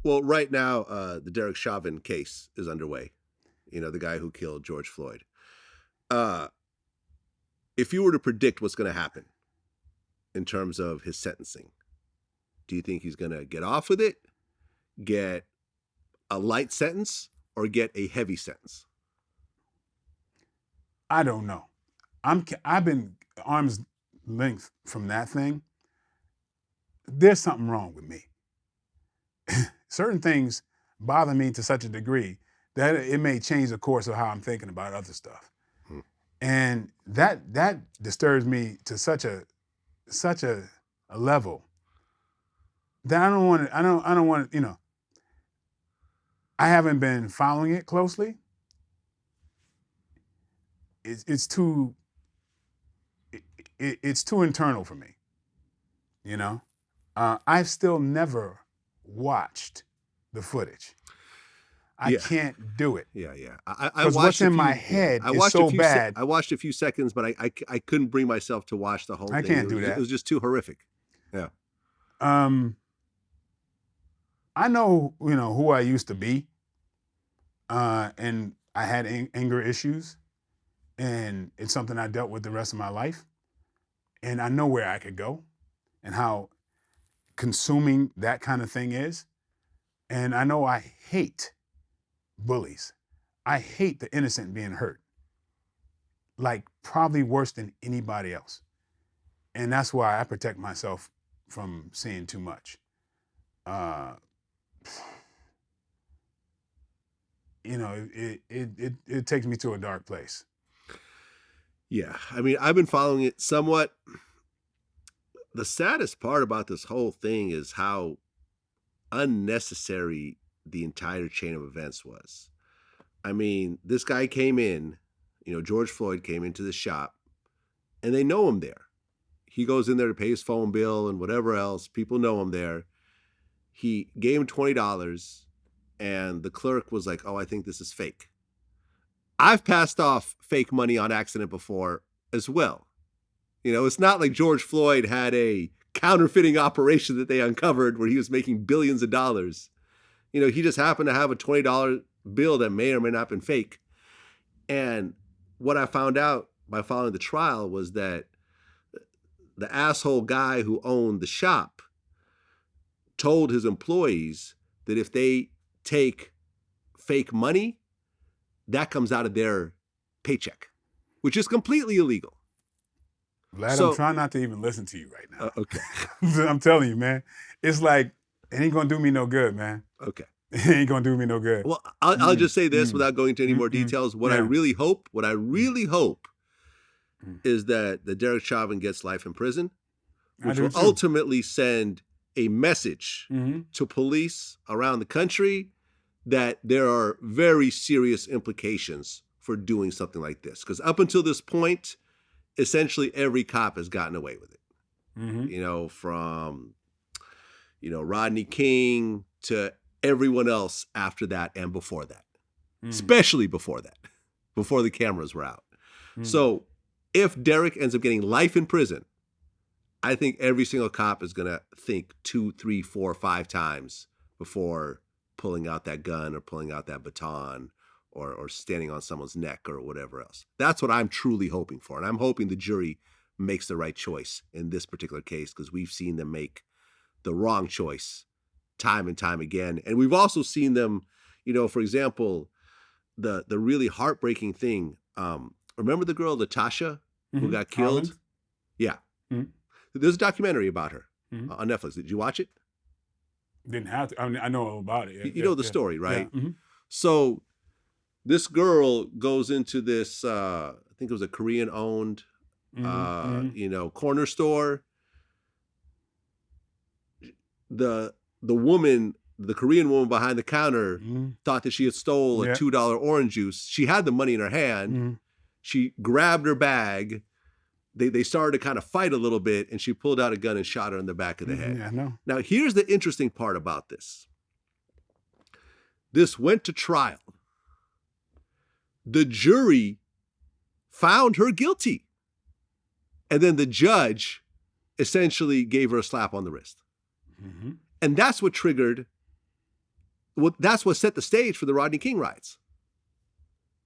Well, right now, the Derek Chauvin case is underway. The guy who killed George Floyd. If you were to predict what's going to happen in terms of his sentencing, do you think he's going to get off with it, get a light sentence, or get a heavy sentence? I don't know. I've been arm's length from that thing. There's something wrong with me. Certain things bother me to such a degree that it may change the course of how I'm thinking about other stuff. And that disturbs me to such a level that I don't want to, I haven't been following it closely. It's too internal for me. I've still never watched the footage. I can't do it. Yeah. Because what's in my head is so bad. I watched a few seconds, but I couldn't bring myself to watch the whole thing. I can't do that. It was just too horrific. Yeah. I know, who I used to be. And I had anger issues. And it's something I dealt with the rest of my life. And I know where I could go and how consuming that kind of thing is. And I know I hate bullies. I hate the innocent being hurt. Like probably worse than anybody else. And that's why I protect myself from seeing too much. It takes me to a dark place. Yeah. I mean, I've been following it somewhat. The saddest part about this whole thing is how unnecessary the entire chain of events was. I mean, this guy came in, George Floyd came into the shop, and they know him there. He goes in there to pay his phone bill and whatever else. People know him there. He gave him $20, and the clerk was like, "Oh, I think this is fake." I've passed off fake money on accident before as well. It's not like George Floyd had a counterfeiting operation that they uncovered where he was making billions of dollars. He just happened to have a $20 bill that may or may not have been fake. And what I found out by following the trial was that the asshole guy who owned the shop told his employees that if they take fake money, that comes out of their paycheck, which is completely illegal. Vlad, I'm trying not to even listen to you right now. Okay. I'm telling you, man. It's like, it ain't going to do me no good, man. Okay. It ain't going to do me no good. Well, I'll just say this without going into any more details. What I really hope is that the Derek Chauvin gets life in prison, which will ultimately send a message to police around the country that there are very serious implications for doing something like this. Because up until this point, essentially every cop has gotten away with it. From, Rodney King to everyone else after that and before that, especially before that, before the cameras were out. So if Derek ends up getting life in prison, I think every single cop is going to think 2, 3, 4, 5 times before pulling out that gun or pulling out that baton or standing on someone's neck or whatever else. That's what I'm truly hoping for. And I'm hoping the jury makes the right choice in this particular case, because we've seen them make the wrong choice time and time again. And we've also seen them, for example, the really heartbreaking thing. Remember the girl, Latasha, who got killed? Harland? Yeah. There's a documentary about her on Netflix. Did you watch it? Didn't have to. I mean, I know all about it. You know the story, right? Yeah. So this girl goes into this, I think it was a Korean-owned, corner store. The woman, the Korean woman behind the counter, thought that she had stole a $2 orange juice. She had the money in her hand. She grabbed her bag. They started to kind of fight a little bit, and she pulled out a gun and shot her in the back of the head. Yeah, I know. Now, here's the interesting part about this. This went to trial. The jury found her guilty. And then the judge essentially gave her a slap on the wrist. And that's what triggered well, that's what set the stage for the Rodney King riots.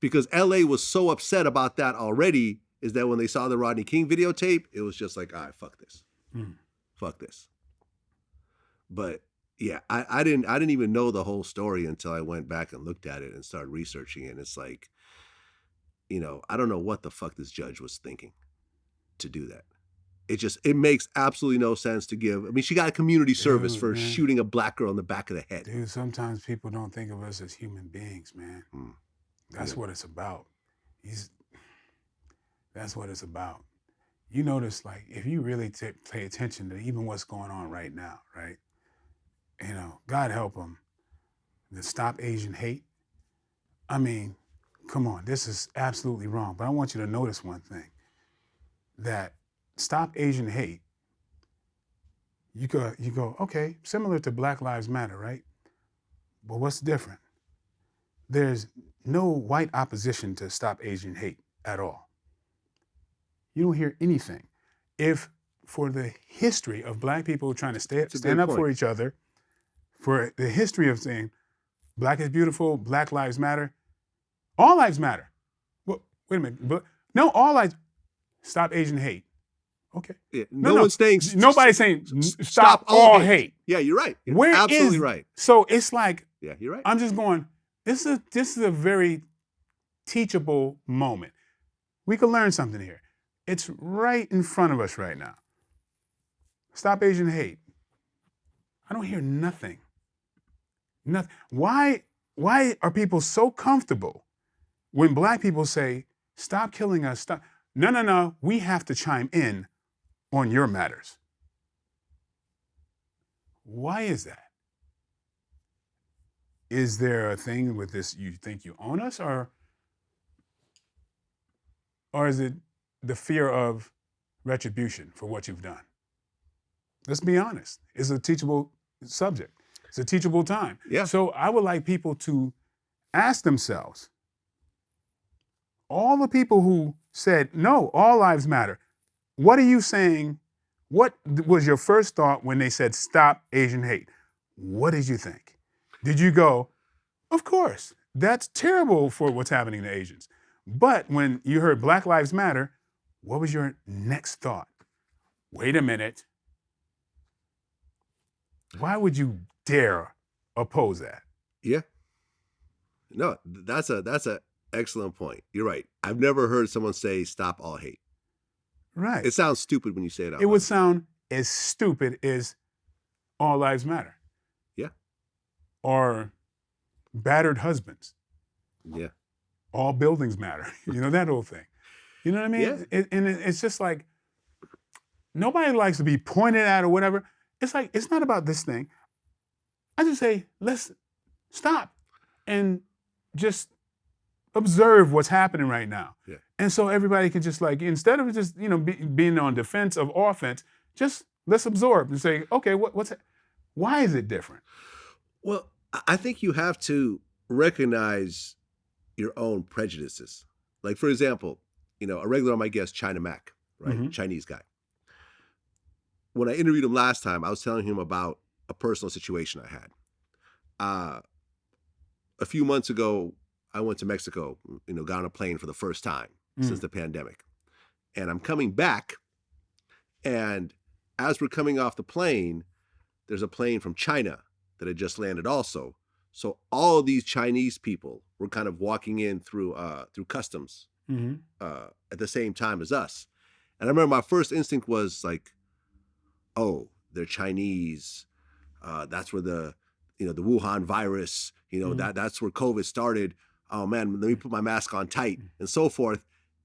Because LA was so upset about that already, is that when they saw the Rodney King videotape, it was just like, all right, fuck this. Fuck this. But yeah, I didn't even know the whole story until I went back and looked at it and started researching it. And it's like, you know, I don't know what the fuck this judge was thinking to do that. It makes absolutely no sense to give. I mean, she got a community service for shooting a black girl in the back of the head. Dude, sometimes people don't think of us as human beings, man. That's what it's about. That's what it's about. You notice, like, if you really pay attention to even what's going on right now, right? You know, God help them. The Stop Asian Hate. I mean, come on, this is absolutely wrong. But I want you to notice one thing. That Stop Asian Hate, you go, okay, similar to Black Lives Matter, right? But what's different? There's no white opposition to Stop Asian Hate at all. You don't hear anything. If for the history of black people trying to stand up for each other, for the history of saying black is beautiful, Black Lives Matter, all lives matter. Well, wait a minute. No, all lives, Stop Asian Hate. Okay. Yeah, nobody's saying stop all hate. Yeah, you're right. You're absolutely right. So it's like, yeah, you're right. I'm just going, this is a very teachable moment. We could learn something here. It's right in front of us right now. Stop Asian Hate. I don't hear nothing. Nothing. Why are people so comfortable when black people say, stop killing us, stop? No, we have to chime in on your matters. Why is that? Is there a thing with this, you think you own us, or is it the fear of retribution for what you've done? Let's be honest. It's a teachable subject. It's a teachable time. Yeah. So I would like people to ask themselves, all the people who said, no, all lives matter, what are you saying? What was your first thought when they said, stop Asian hate? What did you think? Did you go, of course, that's terrible for what's happening to Asians. But when you heard Black Lives Matter, what was your next thought? Wait a minute. Why would you dare oppose that? Yeah. No, that's a excellent point. You're right. I've never heard someone say stop all hate. Right. It sounds stupid when you say it out loud. It would sound as stupid as all lives matter. Yeah. Or battered husbands. Yeah. All buildings matter. You know, that whole thing. You know what I mean? Yeah. It's just like, nobody likes to be pointed at or whatever. It's like, it's not about this thing. I just say, let's stop and just observe what's happening right now. Yeah. And so everybody can just like, instead of just, being on defense of offense, just let's absorb and say, okay, why is it different? Well, I think you have to recognize your own prejudices. Like, for example, a regular on my guest, China Mac, right? Mm-hmm. Chinese guy. When I interviewed him last time, I was telling him about a personal situation I had. A few months ago, I went to Mexico, got on a plane for the first time since the pandemic. And I'm coming back, and as we're coming off the plane, there's a plane from China that had just landed also. So all of these Chinese people were kind of walking in through customs at the same time as us. And I remember my first instinct was like, oh, they're Chinese. That's where the Wuhan virus, that's where COVID started. Oh man, let me put my mask on tight and so forth.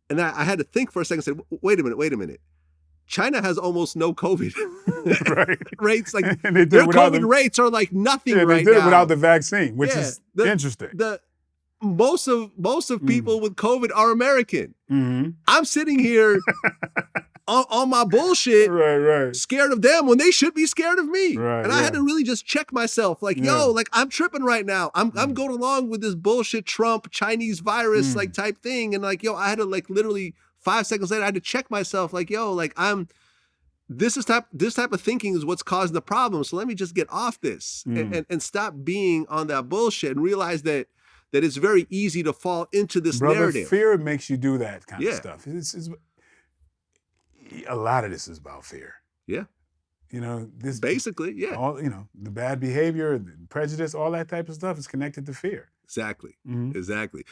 And I had to think for a second and say, wait a minute. China has almost no COVID rates. Like their COVID rates are like nothing right now. They did it without the vaccine, which is interesting. Most of people with COVID are American. Mm-hmm. I'm sitting here on my bullshit, scared of them when they should be scared of me. And I had to really just check myself, like, I'm tripping right now. I'm going along with this bullshit Trump Chinese virus like type thing, and like, I had to like literally 5 seconds later, I had to check myself, like, this type of thinking is what's causing the problem. So let me just get off this and stop being on that bullshit and realize that it's very easy to fall into this narrative. Fear makes you do that kind of stuff. It's a lot of this is about fear. Yeah. This basically, yeah. All the bad behavior, the prejudice, all that type of stuff is connected to fear. Exactly. Exactly.